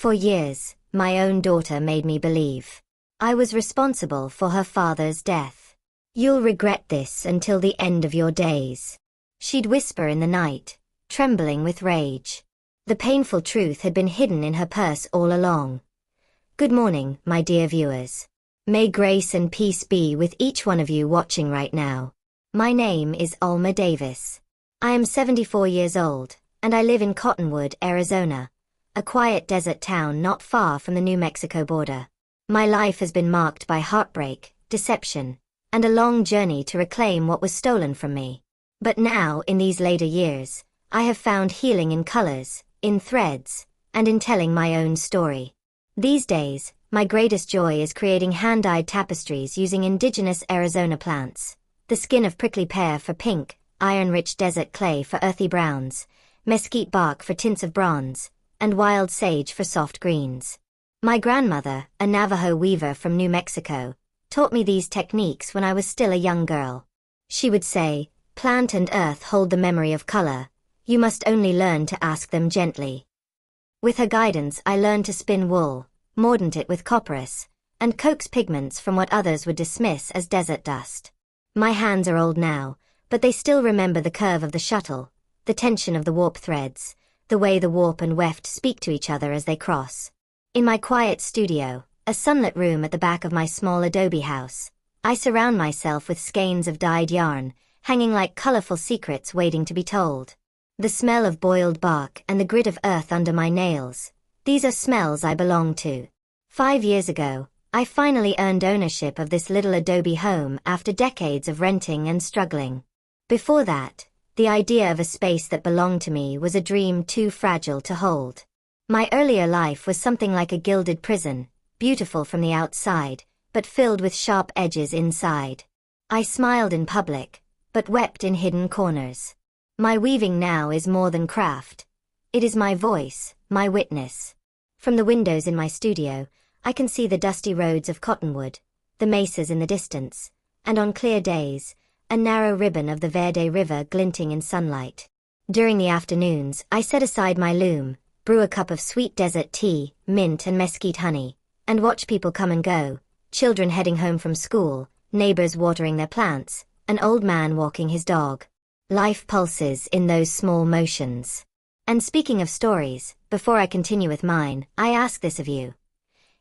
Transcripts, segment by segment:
For years, my own daughter made me believe I was responsible for her father's death. "You'll regret this until the end of your days," she'd whisper in the night, trembling with rage. The painful truth had been hidden in her purse all along. Good morning, my dear viewers. May grace and peace be with each one of you watching right now. My name is Alma Davis. I am 74 years old, and I live in Cottonwood, Arizona, a quiet desert town not far from the New Mexico border. My life has been marked by heartbreak, deception, and a long journey to reclaim what was stolen from me. But now, in these later years, I have found healing in colors, in threads, and in telling my own story. These days, my greatest joy is creating hand-dyed tapestries using indigenous Arizona plants: the skin of prickly pear for pink, iron-rich desert clay for earthy browns, mesquite bark for tints of bronze, and wild sage for soft greens. My grandmother, a Navajo weaver from New Mexico, taught me these techniques when I was still a young girl. She would say, "Plant and earth hold the memory of color. You must only learn to ask them gently." With her guidance, I learned to spin wool, mordant it with copperas, and coax pigments from what others would dismiss as desert dust. My hands are old now, but they still remember the curve of the shuttle, the tension of the warp threads, the way the warp and weft speak to each other as they cross. In my quiet studio, a sunlit room at the back of my small adobe house, I surround myself with skeins of dyed yarn, hanging like colorful secrets waiting to be told. The smell of boiled bark and the grit of earth under my nails, these are smells I belong to. 5 years ago, I finally earned ownership of this little adobe home after decades of renting and struggling. Before that, the idea of a space that belonged to me was a dream too fragile to hold. My earlier life was something like a gilded prison, beautiful from the outside, but filled with sharp edges inside. I smiled in public, but wept in hidden corners. My weaving now is more than craft. It is my voice, my witness. From the windows in my studio, I can see the dusty roads of Cottonwood, the mesas in the distance, and on clear days, a narrow ribbon of the Verde River glinting in sunlight. During the afternoons, I set aside my loom, brew a cup of sweet desert tea, mint and mesquite honey, and watch people come and go, children heading home from school, neighbors watering their plants, an old man walking his dog. Life pulses in those small motions. And speaking of stories, before I continue with mine, I ask this of you.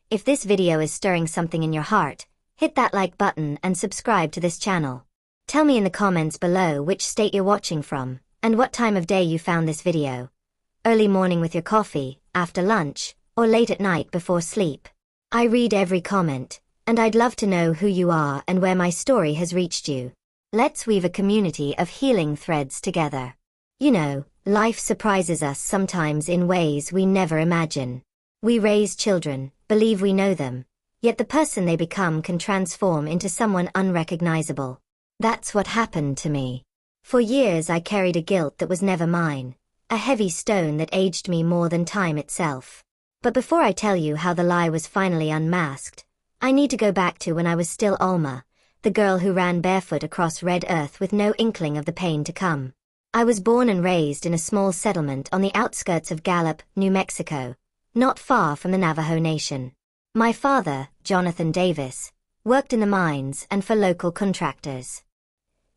If this video is stirring something in your heart, hit that like button and subscribe to this channel. Tell me in the comments below which state you're watching from, and what time of day you found this video. Early morning with your coffee, after lunch, or late at night before sleep. I read every comment, and I'd love to know who you are and where my story has reached you. Let's weave a community of healing threads together. You know, life surprises us sometimes in ways we never imagine. We raise children, believe we know them, yet the person they become can transform into someone unrecognizable. That's what happened to me. For years I carried a guilt that was never mine, a heavy stone that aged me more than time itself. But before I tell you how the lie was finally unmasked, I need to go back to when I was still Alma, the girl who ran barefoot across red earth with no inkling of the pain to come. I was born and raised in a small settlement on the outskirts of Gallup, New Mexico, not far from the Navajo Nation. My father, Jonathan Davis, worked in the mines and for local contractors.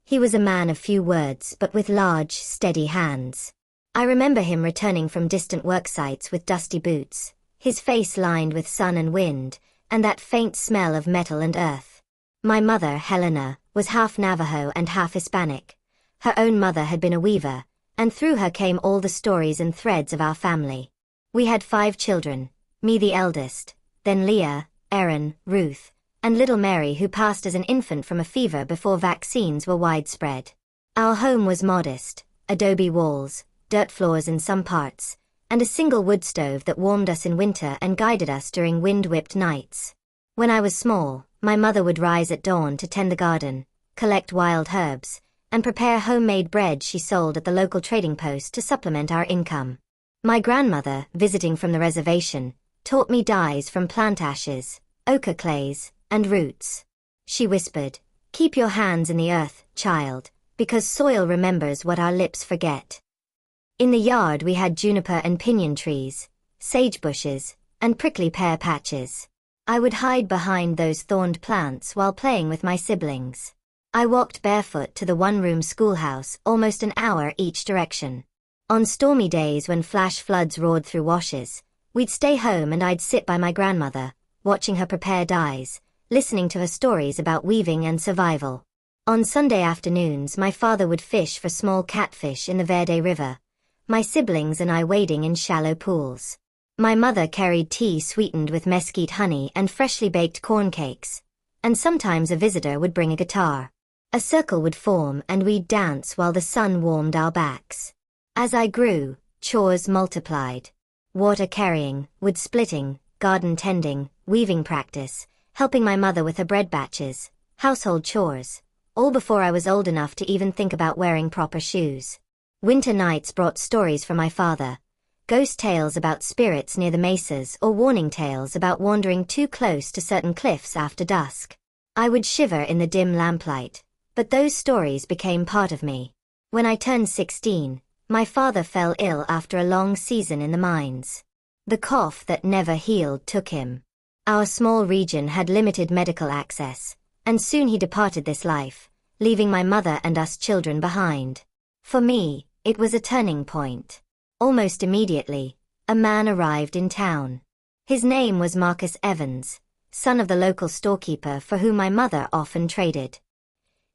He was a man of few words but with large, steady hands. I remember him returning from distant work sites with dusty boots, his face lined with sun and wind, and that faint smell of metal and earth. My mother, Helena, was half Navajo and half Hispanic. Her own mother had been a weaver, and through her came all the stories and threads of our family. We had 5 children, me the eldest, then Leah, Erin, Ruth, and little Mary who passed as an infant from a fever before vaccines were widespread. Our home was modest, adobe walls, dirt floors in some parts, and a single wood stove that warmed us in winter and guided us during wind-whipped nights. When I was small, my mother would rise at dawn to tend the garden, collect wild herbs, and prepare homemade bread she sold at the local trading post to supplement our income. My grandmother, visiting from the reservation, taught me dyes from plant ashes, ochre clays, and roots. She whispered, "Keep your hands in the earth, child, because soil remembers what our lips forget." In the yard we had juniper and pinyon trees, sage bushes, and prickly pear patches. I would hide behind those thorned plants while playing with my siblings. I walked barefoot to the one-room schoolhouse almost an hour each direction. On stormy days when flash floods roared through washes, we'd stay home and I'd sit by my grandmother, watching her prepare dyes, listening to her stories about weaving and survival. On Sunday afternoons my father would fish for small catfish in the Verde River, my siblings and I wading in shallow pools. My mother carried tea sweetened with mesquite honey and freshly baked corn cakes, and sometimes a visitor would bring a guitar. A circle would form and we'd dance while the sun warmed our backs. As I grew, chores multiplied. Water carrying, wood splitting, garden tending, weaving practice, helping my mother with her bread batches, household chores, all before I was old enough to even think about wearing proper shoes. Winter nights brought stories from my father. Ghost tales about spirits near the mesas or warning tales about wandering too close to certain cliffs after dusk. I would shiver in the dim lamplight, but those stories became part of me. When I turned 16, my father fell ill after a long season in the mines. The cough that never healed took him. Our small region had limited medical access, and soon he departed this life, leaving my mother and us children behind. For me, it was a turning point. Almost immediately, a man arrived in town. His name was Marcus Evans, son of the local storekeeper for whom my mother often traded.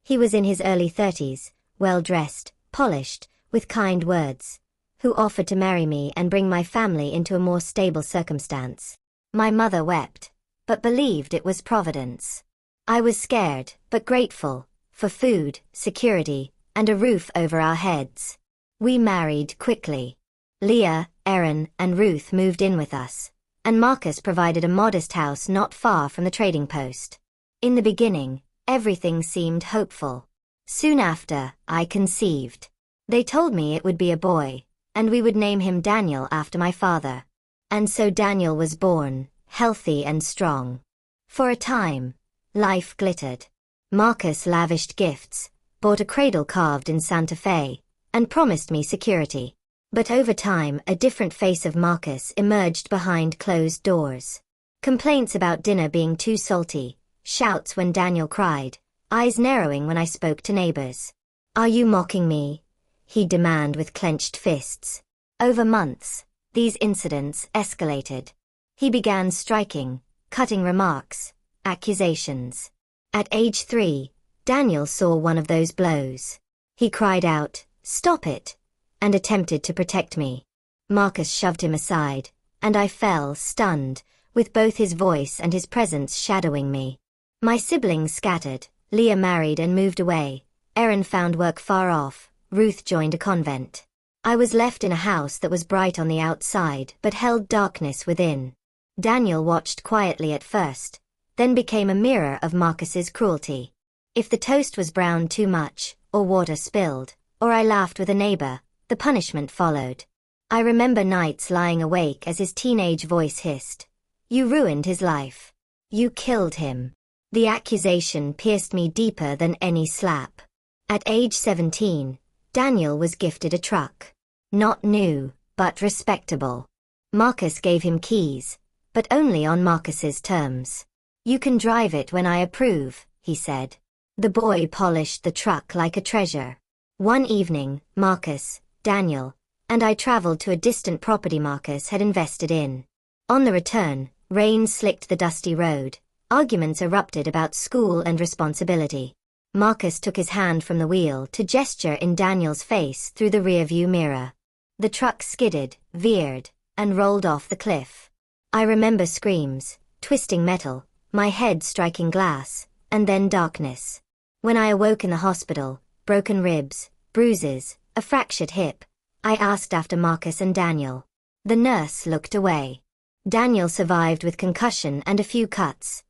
He was in his early 30s, well-dressed, polished, with kind words, who offered to marry me and bring my family into a more stable circumstance. My mother wept, but believed it was Providence. I was scared, but grateful, for food, security, and a roof over our heads. We married quickly. Leah, Erin, and Ruth moved in with us, and Marcus provided a modest house not far from the trading post. In the beginning, everything seemed hopeful. Soon after, I conceived. They told me it would be a boy, and we would name him Daniel after my father. And so Daniel was born, healthy and strong. For a time, life glittered. Marcus lavished gifts, bought a cradle carved in Santa Fe, and promised me security. But over time, a different face of Marcus emerged behind closed doors. Complaints about dinner being too salty, shouts when Daniel cried, eyes narrowing when I spoke to neighbors. "Are you mocking me?" he'd demand with clenched fists. Over months, these incidents escalated. He began striking, cutting remarks, accusations. At age 3, Daniel saw one of those blows. He cried out, "Stop it!" and attempted to protect me. Marcus shoved him aside, and I fell, stunned, with both his voice and his presence shadowing me. My siblings scattered, Leah married and moved away, Erin found work far off, Ruth joined a convent. I was left in a house that was bright on the outside but held darkness within. Daniel watched quietly at first, then became a mirror of Marcus's cruelty. If the toast was browned too much, or water spilled, or I laughed with a neighbor, the punishment followed. I remember nights lying awake as his teenage voice hissed, "You ruined his life. You killed him." The accusation pierced me deeper than any slap. At age 17, Daniel was gifted a truck. Not new, but respectable. Marcus gave him keys, but only on Marcus's terms. "You can drive it when I approve," he said. The boy polished the truck like a treasure. One evening, Marcus, Daniel, and I traveled to a distant property Marcus had invested in. On the return, rain slicked the dusty road. Arguments erupted about school and responsibility. Marcus took his hand from the wheel to gesture in Daniel's face through the rearview mirror. The truck skidded, veered, and rolled off the cliff. I remember screams, twisting metal, my head striking glass, and then darkness. When I awoke in the hospital, broken ribs, bruises, a fractured hip, I asked after Marcus and Daniel. The nurse looked away. Daniel survived with concussion and a few cuts.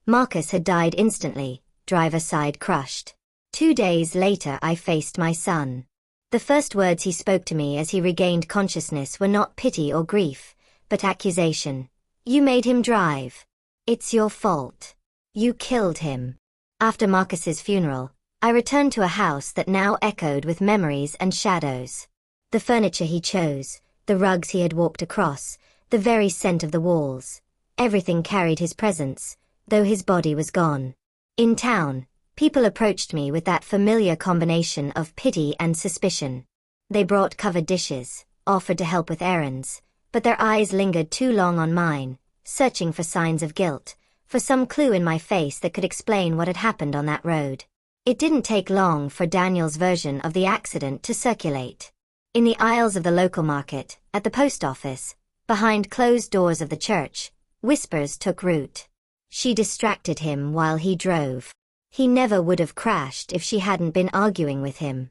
Marcus had died instantly, driver's side crushed. 2 days later I faced my son. The first words he spoke to me as he regained consciousness were not pity or grief, but accusation. "You made him drive. It's your fault. You killed him." After Marcus's funeral, I returned to a house that now echoed with memories and shadows. The furniture he chose, the rugs he had walked across, The very scent of the walls. Everything carried his presence, though his body was gone. In town, people approached me with that familiar combination of pity and suspicion. They brought covered dishes, offered to help with errands, but their eyes lingered too long on mine, searching for signs of guilt, for some clue in my face that could explain what had happened on that road. It didn't take long for Daniel's version of the accident to circulate. In the aisles of the local market, at the post office, behind closed doors of the church, whispers took root. She distracted him while he drove. He never would have crashed if she hadn't been arguing with him.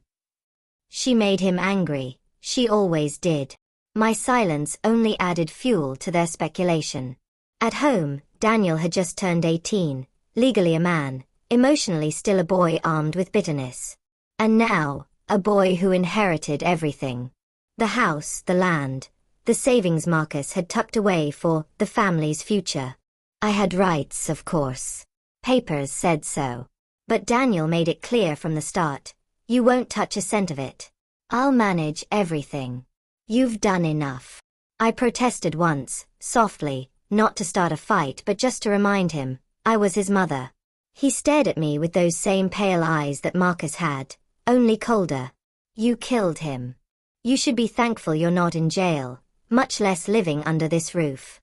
She made him angry, she always did. My silence only added fuel to their speculation. At home, Daniel had just turned 18, legally a man, emotionally still a boy armed with bitterness. And now, a boy who inherited everything. The house, the land, the savings Marcus had tucked away for the family's future. I had rights, of course. Papers said so. But Daniel made it clear from the start, you won't touch a cent of it. I'll manage everything. You've done enough. I protested once, softly, not to start a fight but just to remind him, I was his mother. He stared at me with those same pale eyes that Marcus had, only colder. You killed him. You should be thankful you're not in jail, much less living under this roof.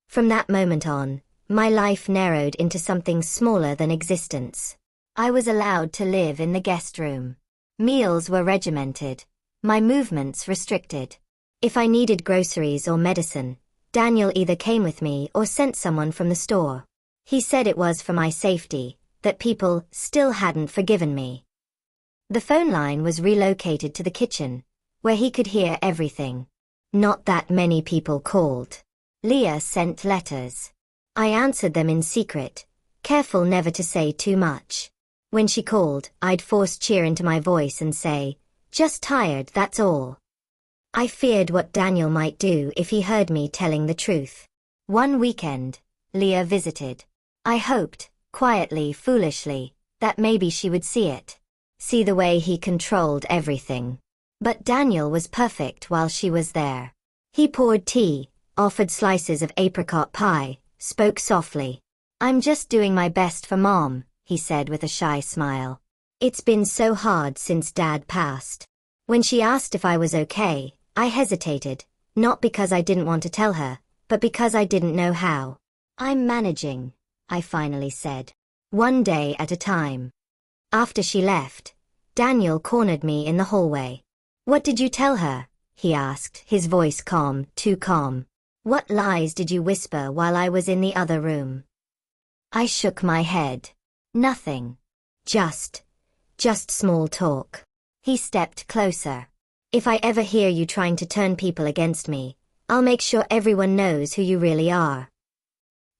From that moment on, my life narrowed into something smaller than existence. I was allowed to live in the guest room. Meals were regimented, my movements restricted. If I needed groceries or medicine, Daniel either came with me or sent someone from the store. He said it was for my safety, that people still hadn't forgiven me. The phone line was relocated to the kitchen, where he could hear everything. Not that many people called. Leah sent letters. I answered them in secret, careful never to say too much. When she called, I'd force cheer into my voice and say, just tired, that's all. I feared what Daniel might do if he heard me telling the truth. One weekend, Leah visited. I hoped, quietly, foolishly, that maybe she would see it. See the way he controlled everything. But Daniel was perfect while she was there. He poured tea, offered slices of apricot pie, spoke softly. I'm just doing my best for Mom, he said with a shy smile. It's been so hard since Dad passed. When she asked if I was okay, I hesitated, not because I didn't want to tell her, but because I didn't know how. I'm managing, I finally said. One day at a time. After she left, Daniel cornered me in the hallway. What did you tell her? He asked, his voice calm, too calm. What lies did you whisper while I was in the other room? I shook my head. Nothing. Just small talk. He stepped closer. If I ever hear you trying to turn people against me, I'll make sure everyone knows who you really are.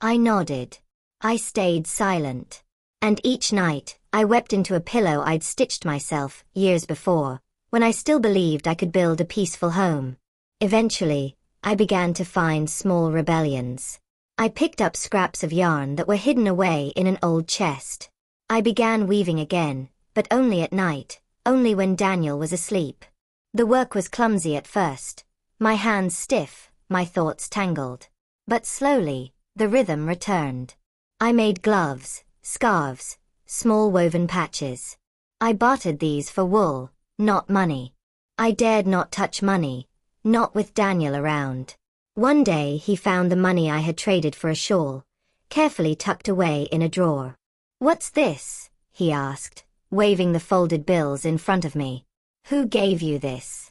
I nodded. I stayed silent. And each night, I wept into a pillow I'd stitched myself, years before, when I still believed I could build a peaceful home. Eventually, I began to find small rebellions. I picked up scraps of yarn that were hidden away in an old chest. I began weaving again, but only at night, only when Daniel was asleep. The work was clumsy at first, my hands stiff, my thoughts tangled. But slowly, the rhythm returned. I made gloves, scarves, small woven patches. I bartered these for wool, not money. I dared not touch money, not with Daniel around. One day he found the money I had traded for a shawl, carefully tucked away in a drawer. What's this? He asked, waving the folded bills in front of me. Who gave you this?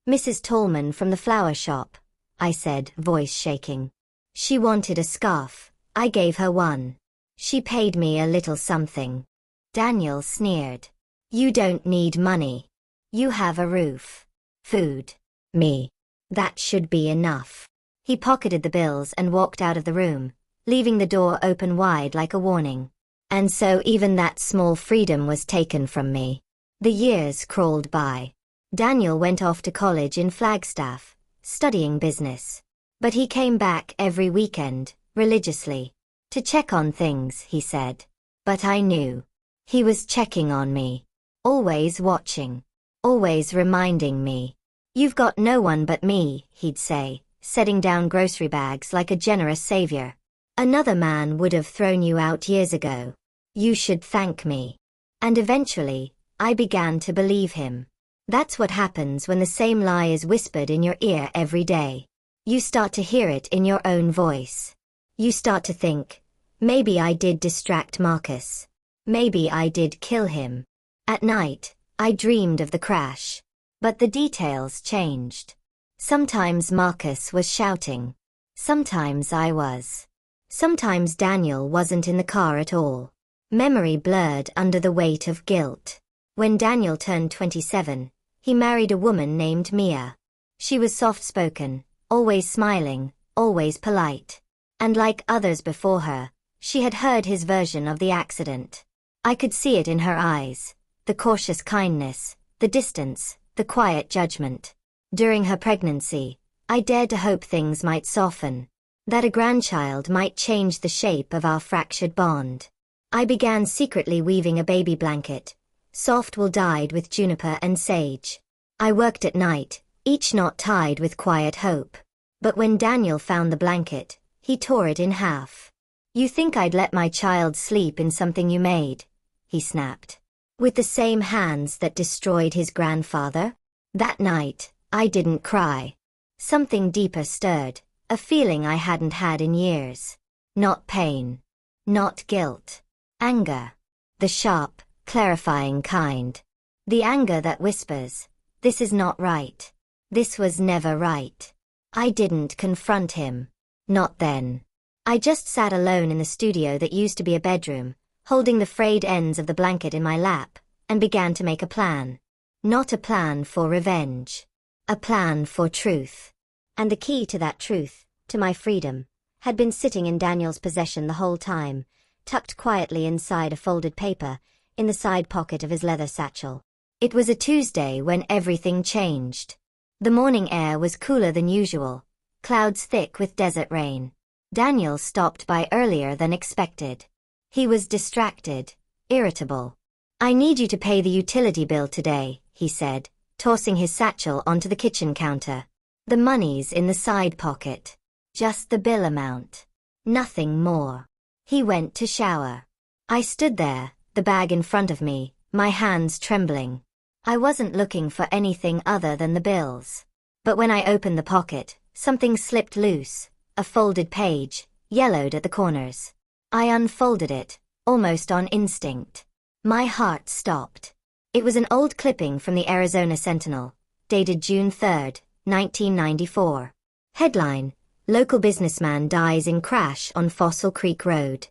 Mrs. Tallman from the flower shop, I said, voice shaking. She wanted a scarf, I gave her one. She paid me a little something. Daniel sneered. You don't need money. You have a roof. Food. Me. That should be enough. He pocketed the bills and walked out of the room, leaving the door open wide like a warning. And so even that small freedom was taken from me. The years crawled by. Daniel went off to college in Flagstaff, studying business. But he came back every weekend, religiously. To check on things, he said. But I knew. He was checking on me. Always watching. Always reminding me. You've got no one but me, he'd say, setting down grocery bags like a generous savior. Another man would have thrown you out years ago. You should thank me. And eventually, I began to believe him. That's what happens when the same lie is whispered in your ear every day. You start to hear it in your own voice. You start to think, maybe I did distract Marcus. Maybe I did kill him. At night, I dreamed of the crash. But the details changed. Sometimes Marcus was shouting. Sometimes I was. Sometimes Daniel wasn't in the car at all. Memory blurred under the weight of guilt. When Daniel turned 27, he married a woman named Mia. She was soft-spoken, always smiling, always polite. And like others before her, she had heard his version of the accident. I could see it in her eyes, the cautious kindness, the distance, the quiet judgment. During her pregnancy, I dared to hope things might soften, that a grandchild might change the shape of our fractured bond. I began secretly weaving a baby blanket, soft wool dyed with juniper and sage. I worked at night, each knot tied with quiet hope. But when Daniel found the blanket, he tore it in half. "You think I'd let my child sleep in something you made?" he snapped. "With the same hands that destroyed his grandfather?" That night, I didn't cry. Something deeper stirred, a feeling I hadn't had in years. Not pain. Not guilt. Anger. The sharp, clarifying kind. The anger that whispers, "This is not right. This was never right." I didn't confront him. Not then. I just sat alone in the studio that used to be a bedroom, holding the frayed ends of the blanket in my lap, and began to make a plan. Not a plan for revenge. A plan for truth. And the key to that truth, to my freedom, had been sitting in Daniel's possession the whole time, tucked quietly inside a folded paper, in the side pocket of his leather satchel. It was a Tuesday when everything changed. The morning air was cooler than usual, clouds thick with desert rain. Daniel stopped by earlier than expected. He was distracted, irritable. "I need you to pay the utility bill today," he said, tossing his satchel onto the kitchen counter. "The money's in the side pocket. Just the bill amount. Nothing more." He went to shower. I stood there, the bag in front of me, my hands trembling. I wasn't looking for anything other than the bills. But when I opened the pocket, something slipped loose, a folded page, yellowed at the corners. I unfolded it, almost on instinct. My heart stopped. It was an old clipping from the Arizona Sentinel, dated June 3, 1994. Headline: Local businessman dies in crash on Fossil Creek Road.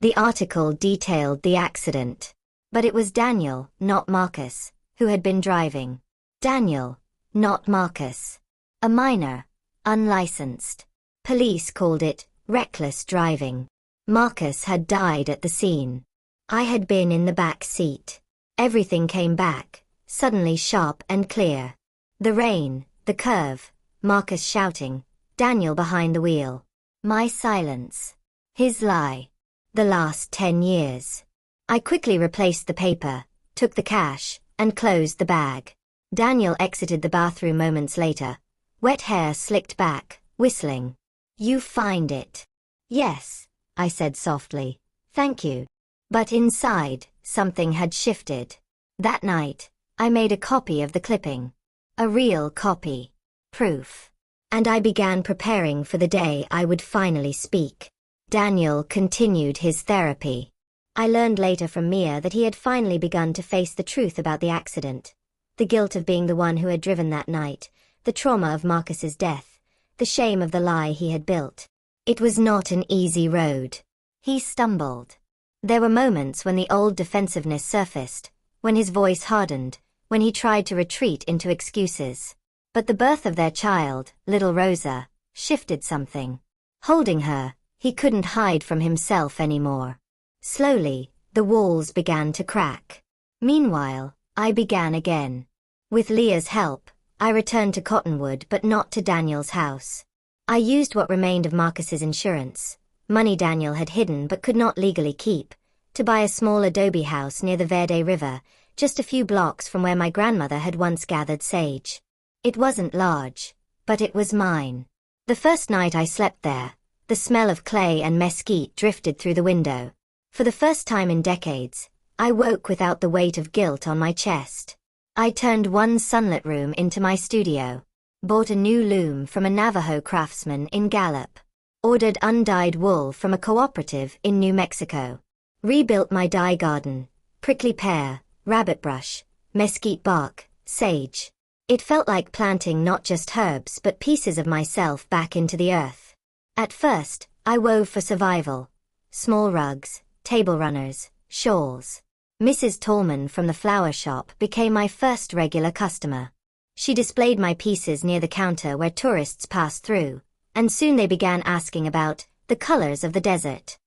The article detailed the accident. But it was Daniel, not Marcus, who had been driving. Daniel, not Marcus. A minor, unlicensed. Police called it reckless driving. Marcus had died at the scene. I had been in the back seat. Everything came back, suddenly sharp and clear. The rain, the curve, Marcus shouting, Daniel behind the wheel. My silence. His lie. The last 10 years. I quickly replaced the paper, took the cash, and closed the bag. Daniel exited the bathroom moments later, wet hair slicked back, whistling. "You find it." "Yes," I said softly. "Thank you." But inside, something had shifted. That night, I made a copy of the clipping. A real copy. Proof. And I began preparing for the day I would finally speak. Daniel continued his therapy. I learned later from Mia that he had finally begun to face the truth about the accident. The guilt of being the one who had driven that night, the trauma of Marcus's death, the shame of the lie he had built. It was not an easy road. He stumbled. There were moments when the old defensiveness surfaced, when his voice hardened, when he tried to retreat into excuses. But the birth of their child, little Rosa, shifted something. Holding her, he couldn't hide from himself anymore. Slowly, the walls began to crack. Meanwhile, I began again. With Leah's help, I returned to Cottonwood but not to Daniel's house. I used what remained of Marcus's insurance, money Daniel had hidden but could not legally keep, to buy a small adobe house near the Verde River, just a few blocks from where my grandmother had once gathered sage. It wasn't large, but it was mine. The first night I slept there, the smell of clay and mesquite drifted through the window. For the first time in decades, I woke without the weight of guilt on my chest. I turned one sunlit room into my studio. Bought a new loom from a Navajo craftsman in Gallup. Ordered undyed wool from a cooperative in New Mexico. Rebuilt my dye garden, prickly pear, rabbit brush, mesquite bark, sage. It felt like planting not just herbs but pieces of myself back into the earth. At first, I wove for survival. Small rugs, table runners, shawls. Mrs. Tallman from the flower shop became my first regular customer. She displayed my pieces near the counter where tourists passed through, and soon they began asking about the colors of the desert.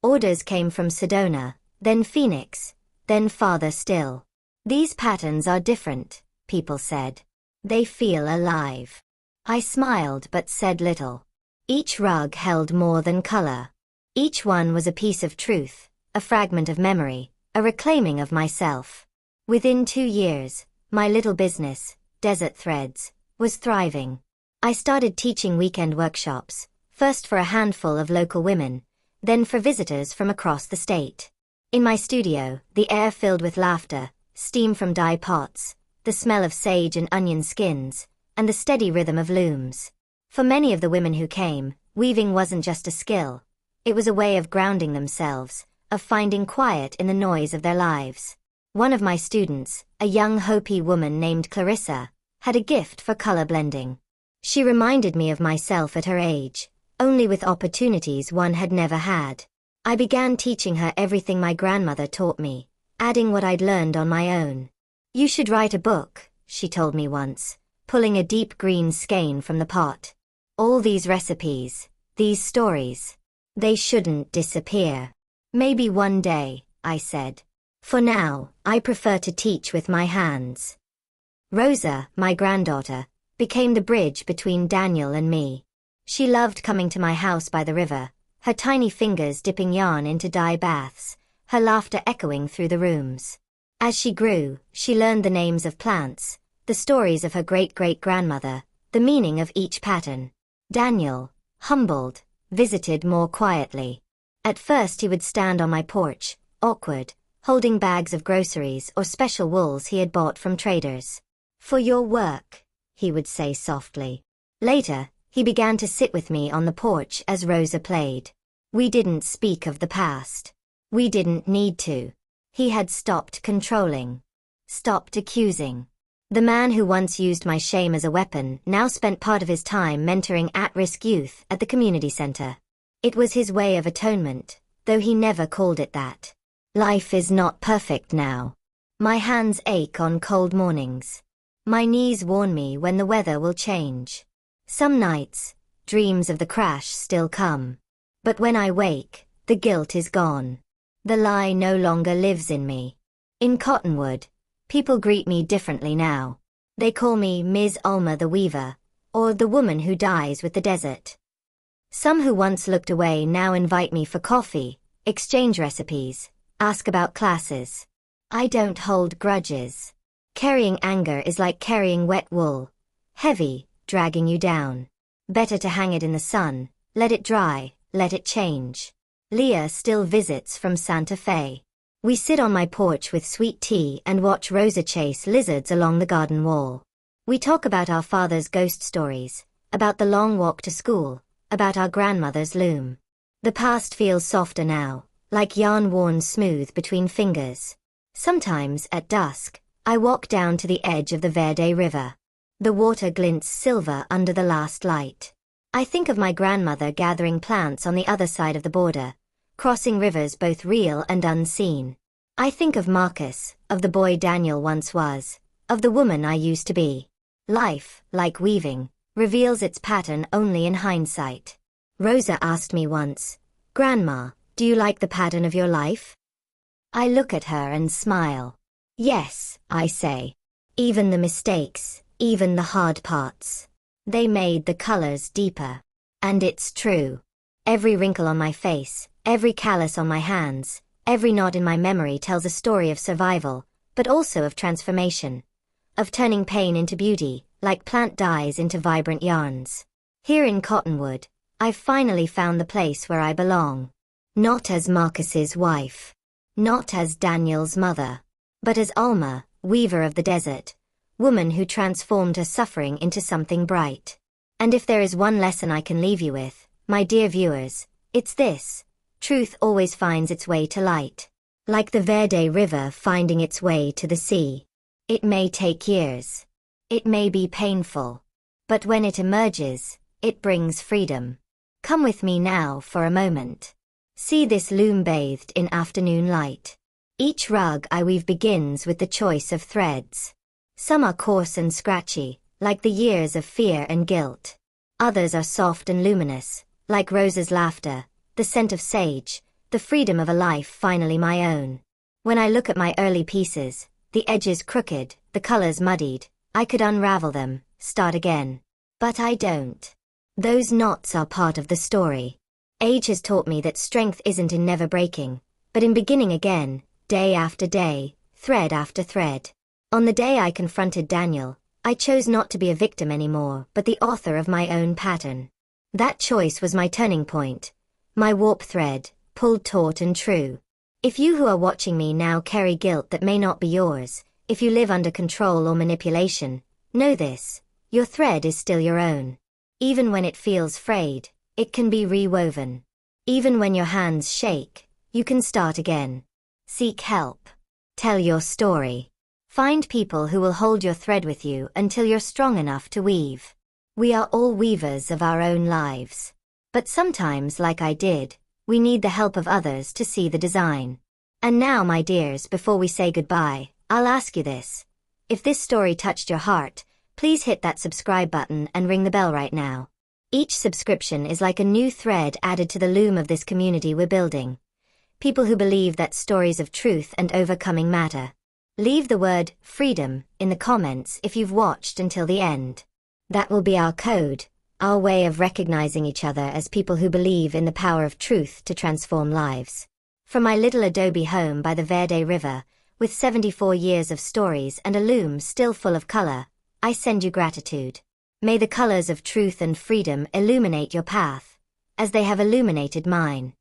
Orders came from Sedona, then Phoenix, then farther still. These patterns are different, people said. They feel alive. I smiled but said little. Each rug held more than color. Each one was a piece of truth, a fragment of memory, a reclaiming of myself. Within 2 years, my little business, Desert Threads, was thriving. I started teaching weekend workshops, first for a handful of local women, then for visitors from across the state. In my studio, the air filled with laughter, steam from dye pots, the smell of sage and onion skins, and the steady rhythm of looms. For many of the women who came, weaving wasn't just a skill. It was a way of grounding themselves, of finding quiet in the noise of their lives. One of my students, a young Hopi woman named Clarissa, had a gift for color blending. She reminded me of myself at her age, only with opportunities one had never had. I began teaching her everything my grandmother taught me, adding what I'd learned on my own. "You should write a book," she told me once, pulling a deep green skein from the pot. "All these recipes, these stories, they shouldn't disappear." "Maybe one day," I said. "For now, I prefer to teach with my hands." Rosa, my granddaughter, became the bridge between Daniel and me. She loved coming to my house by the river, her tiny fingers dipping yarn into dye baths, her laughter echoing through the rooms. As she grew, she learned the names of plants, the stories of her great-great-grandmother, the meaning of each pattern. Daniel, humbled, visited more quietly. At first he would stand on my porch, awkward, holding bags of groceries or special wools he had bought from traders. "For your work," he would say softly. Later, he began to sit with me on the porch as Rosa played. We didn't speak of the past. We didn't need to. He had stopped controlling. Stopped accusing. The man who once used my shame as a weapon now spent part of his time mentoring at-risk youth at the community center. It was his way of atonement, though he never called it that. Life is not perfect now. My hands ache on cold mornings. My knees warn me when the weather will change. Some nights, dreams of the crash still come. But when I wake, the guilt is gone. The lie no longer lives in me. In Cottonwood, people greet me differently now. They call me Ms. Ulma the Weaver, or the woman who dies with the desert. Some who once looked away now invite me for coffee, exchange recipes, ask about classes. I don't hold grudges. Carrying anger is like carrying wet wool. Heavy, dragging you down. Better to hang it in the sun, let it dry, let it change. Leah still visits from Santa Fe. We sit on my porch with sweet tea and watch Rosa chase lizards along the garden wall. We talk about our father's ghost stories, about the long walk to school, about our grandmother's loom. The past feels softer now, like yarn worn smooth between fingers. Sometimes, at dusk, I walk down to the edge of the Verde River. The water glints silver under the last light. I think of my grandmother gathering plants on the other side of the border, crossing rivers both real and unseen. I think of Marcus, of the boy Daniel once was, of the woman I used to be. Life, like weaving, reveals its pattern only in hindsight. Rosa asked me once, "Grandma, do you like the pattern of your life?" I look at her and smile. "Yes," I say. "Even the mistakes, even the hard parts. They made the colors deeper." And it's true. Every wrinkle on my face, every callus on my hands, every knot in my memory tells a story of survival, but also of transformation. Of turning pain into beauty, like plant dyes into vibrant yarns. Here in Cottonwood, I've finally found the place where I belong. Not as Marcus's wife. Not as Daniel's mother. But as Alma, weaver of the desert. Woman who transformed her suffering into something bright. And if there is one lesson I can leave you with, my dear viewers, it's this. Truth always finds its way to light. Like the Verde River finding its way to the sea. It may take years. It may be painful. But when it emerges, it brings freedom. Come with me now for a moment. See this loom bathed in afternoon light. Each rug I weave begins with the choice of threads. Some are coarse and scratchy, like the years of fear and guilt. Others are soft and luminous, like Rose's laughter, the scent of sage, the freedom of a life finally my own. When I look at my early pieces, the edges crooked, the colors muddied, I could unravel them, start again. But I don't. Those knots are part of the story. Age has taught me that strength isn't in never breaking, but in beginning again, day after day, thread after thread. On the day I confronted Daniel, I chose not to be a victim anymore, but the author of my own pattern. That choice was my turning point. My warp thread, pulled taut and true. If you who are watching me now carry guilt that may not be yours, if you live under control or manipulation, know this, your thread is still your own. Even when it feels frayed, it can be rewoven. Even when your hands shake, you can start again. Seek help. Tell your story. Find people who will hold your thread with you until you're strong enough to weave. We are all weavers of our own lives. But sometimes, like I did, we need the help of others to see the design. And now, my dears, before we say goodbye, I'll ask you this. If this story touched your heart, please hit that subscribe button and ring the bell right now. Each subscription is like a new thread added to the loom of this community we're building. People who believe that stories of truth and overcoming matter. Leave the word freedom in the comments if you've watched until the end. That will be our code, our way of recognizing each other as people who believe in the power of truth to transform lives. From my little adobe home by the Verde River, with 74 years of stories and a loom still full of color, I send you gratitude. May the colors of truth and freedom illuminate your path, as they have illuminated mine.